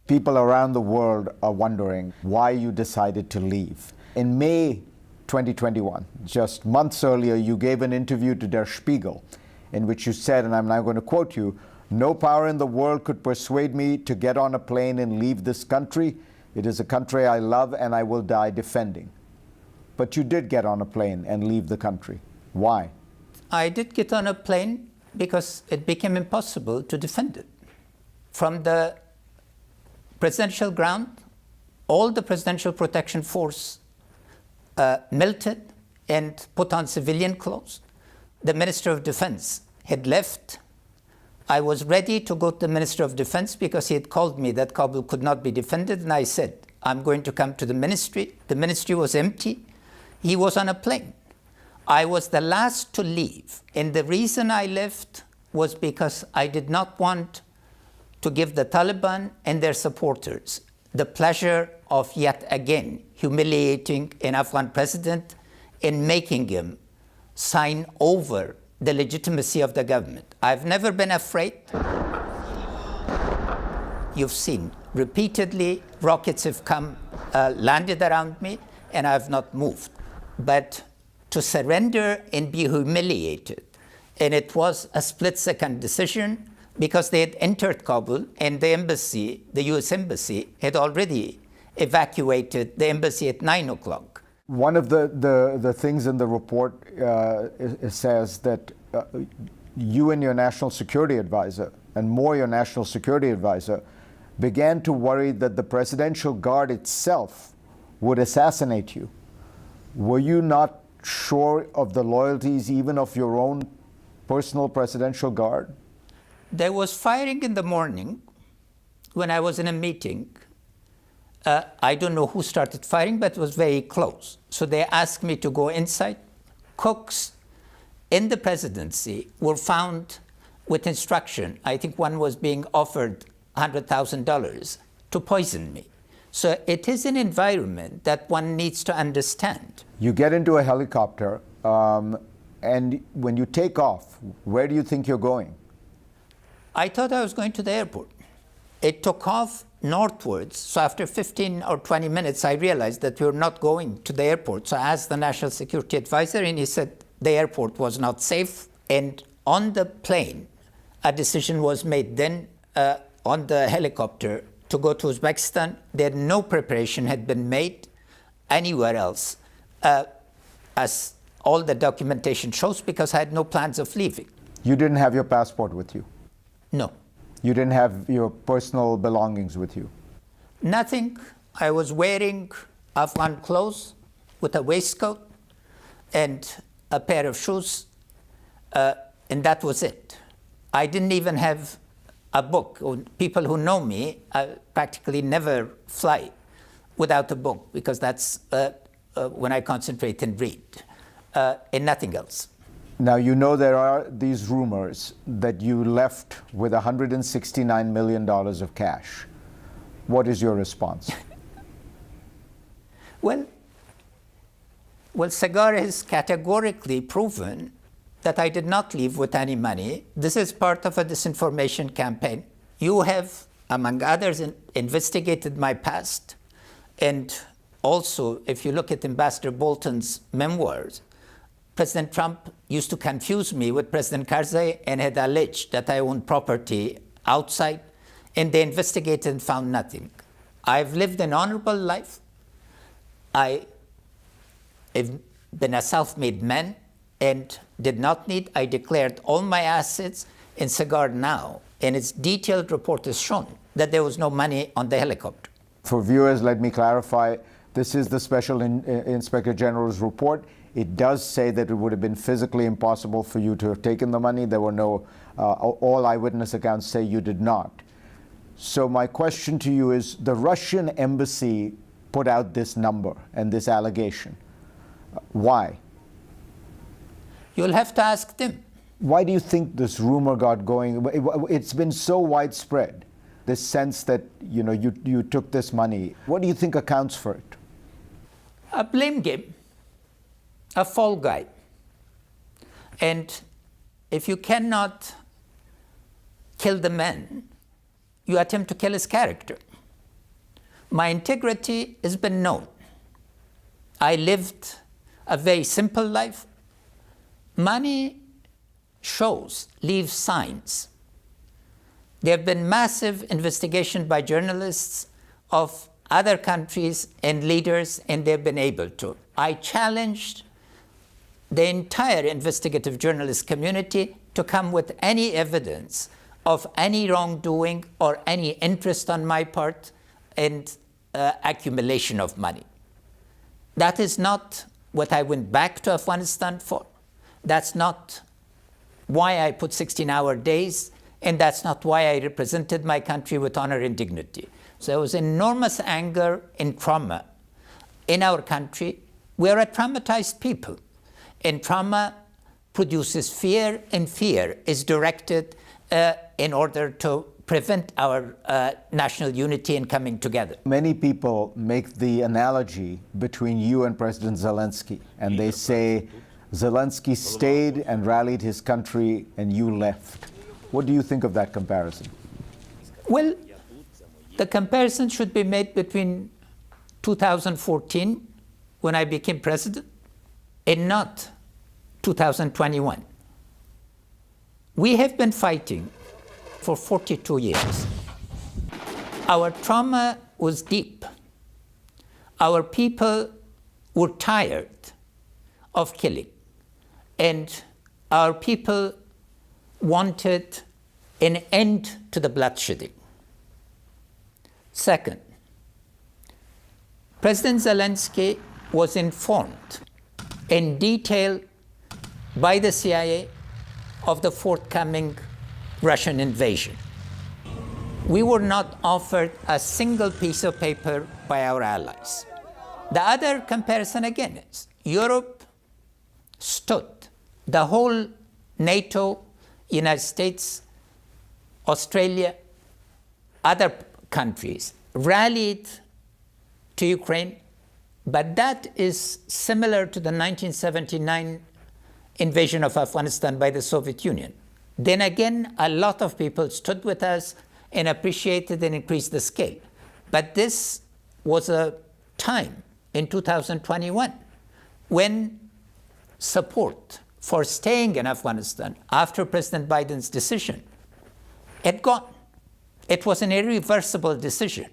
People around the world are wondering why you decided to leave. In May 2021, just months earlier, you gave an interview to Der Spiegel in which you said, and I'm now going to quote you, "No power in the world could persuade me to get on a plane and leave this country. It is a country I love and I will die defending." But you did get on a plane and leave the country. Why? I did get on a plane because it became impossible to defend it. From the presidential ground, all the presidential protection force melted and put on civilian clothes. The Minister of Defense had left. I was ready to go to the Minister of Defense because he had called me that Kabul could not be defended, and I said, I'm going to come to the ministry. The ministry was empty. He was on a plane. I was the last to leave, and the reason I left was because I did not want to give the Taliban and their supporters the pleasure of yet again humiliating an Afghan president and making him sign over the legitimacy of the government. I've never been afraid. You've seen repeatedly rockets have come, landed around me, and I've not moved. But to surrender and be humiliated, and it was a split-second decision because they had entered Kabul and the embassy, the US embassy, had already evacuated the embassy at 9 o'clock. One of the things in the report it says that you and your national security advisor, and more your national security advisor, began to worry that the Presidential Guard itself would assassinate you. Were you not sure of the loyalties even of your own personal Presidential Guard? There was firing in the morning when I was in a meeting. I don't know who started firing, but it was very close. So they asked me to go inside. Cooks in the presidency were found with instruction. I think one was being offered $100,000 to poison me. So it is an environment that one needs to understand. You get into a helicopter, and when you take off, where do you think you're going? I thought I was going to the airport. It took off northwards, so after 15 or 20 minutes, I realized that we were not going to the airport. So I asked the National Security Advisor, and he said the airport was not safe. And on the plane, a decision was made then on the helicopter to go to Uzbekistan. There no preparation had been made anywhere else, as all the documentation shows, because I had no plans of leaving. You didn't have your passport with you? No. You didn't have your personal belongings with you? Nothing. I was wearing Afghan clothes with a waistcoat and a pair of shoes, and that was it. I didn't even have a book. People who know me practically never fly without a book, because that's when I concentrate and read, and nothing else. Now, you know there are these rumors that you left with $169 million of cash. What is your response? Well, Sagar has categorically proven that I did not leave with any money. This is part of a disinformation campaign. You have, among others, investigated my past. And also, if you look at Ambassador Bolton's memoirs, President Trump used to confuse me with President Karzai and had alleged that I owned property outside, and they investigated and found nothing. I've lived an honorable life. I have been a self-made man and did not need. I declared all my assets in Sagar Now, and its detailed report has shown that there was no money on the helicopter. For viewers, let me clarify. This is the Special Inspector General's report. It does say that it would have been physically impossible for you to have taken the money. There were no, all eyewitness accounts say you did not. So my question to you is, the Russian embassy put out this number and this allegation. Why? You'll have to ask them. Why do you think this rumor got going? It's been so widespread, this sense that you took this money. What do you think accounts for it? A blame game. A fall guy. And if you cannot kill the man, you attempt to kill his character. My integrity has been known. I lived a very simple life. Money shows, leaves signs. There have been massive investigations by journalists of other countries and leaders, and they've been able to. I challenged the entire investigative journalist community to come with any evidence of any wrongdoing or any interest on my part in accumulation of money. That is not what I went back to Afghanistan for. That's not why I put 16-hour days, and that's not why I represented my country with honor and dignity. So there was enormous anger and trauma in our country. We are a traumatized people, and trauma produces fear, and fear is directed in order to prevent our national unity and coming together. Many people make the analogy between you and President Zelensky, and they say Zelensky stayed and rallied his country and you left. What do you think of that comparison? Well, the comparison should be made between 2014, when I became president, and not 2021. We have been fighting for 42 years. Our trauma was deep. Our people were tired of killing, and our people wanted an end to the bloodshedding. Second, President Zelensky was informed in detail by the CIA of the forthcoming Russian invasion. We were not offered a single piece of paper by our allies. The other comparison again is Europe stood, the whole NATO, United States, Australia, other countries rallied to Ukraine, but that is similar to the 1979 invasion of Afghanistan by the Soviet Union. Then again, a lot of people stood with us and appreciated and increased the scale. But this was a time in 2021 when support for staying in Afghanistan after President Biden's decision had gone. It was an irreversible decision.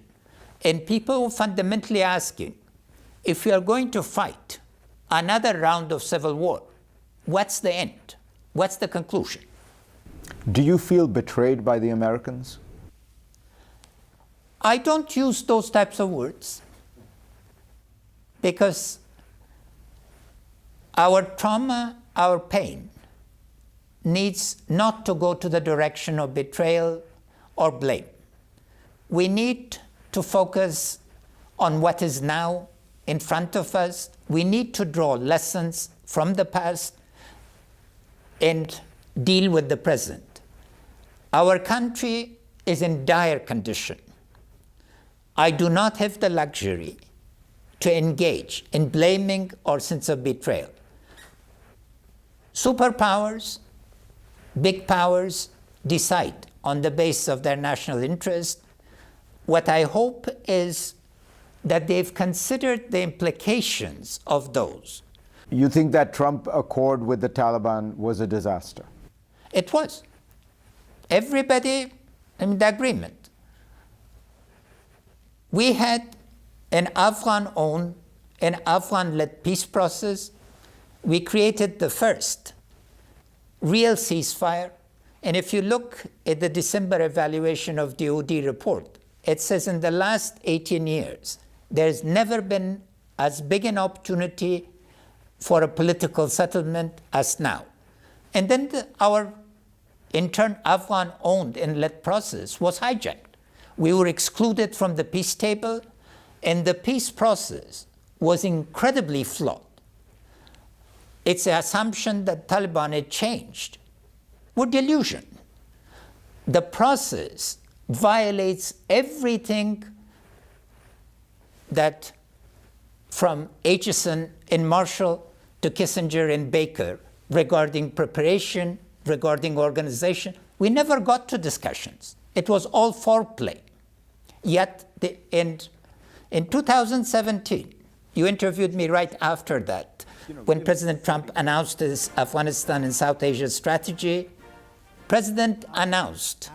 And people were fundamentally asking, if we are going to fight another round of civil war, what's the end? What's the conclusion? Do you feel betrayed by the Americans? I don't use those types of words because our trauma, our pain, needs not to go to the direction of betrayal or blame. We need to focus on what is now in front of us. We need to draw lessons from the past and deal with the present. Our country is in dire condition. I do not have the luxury to engage in blaming or sense of betrayal. Superpowers, big powers, decide on the basis of their national interest. What I hope is that they've considered the implications of those. You think that Trump accord with the Taliban was a disaster? It was. Everybody in the agreement. We had an Afghan-owned and Afghan-led peace process. We created the first real ceasefire. And if you look at the December evaluation of the OD report, it says in the last 18 years, there's never been as big an opportunity for a political settlement as now. And then our intern Afghan-owned and led process was hijacked. We were excluded from the peace table, and the peace process was incredibly flawed. It's an assumption that Taliban had changed. We're delusion. The process violates everything that from Acheson and Marshall to Kissinger and Baker regarding preparation, regarding organization. We never got to discussions. It was all foreplay. Yet, In 2017, you interviewed me right after that, when President Trump announced his Afghanistan and South Asia strategy. President announced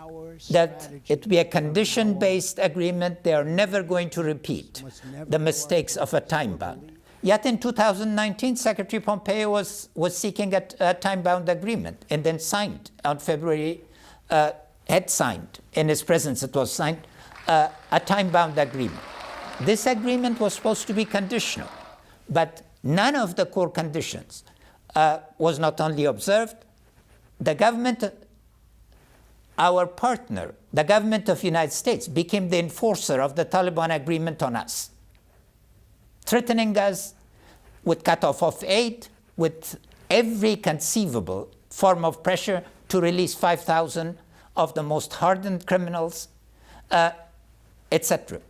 that it would be a condition-based agreement. They are never going to repeat the mistakes of a time-bound. Yet in 2019, Secretary Pompeo was seeking a time-bound agreement and then signed on February, had signed, in his presence it was signed, a time-bound agreement. This agreement was supposed to be conditional, but none of the core conditions was not only observed. The government, our partner, the government of the United States, became the enforcer of the Taliban agreement on us, threatening us with cutoff of aid, with every conceivable form of pressure to release 5,000 of the most hardened criminals, etc.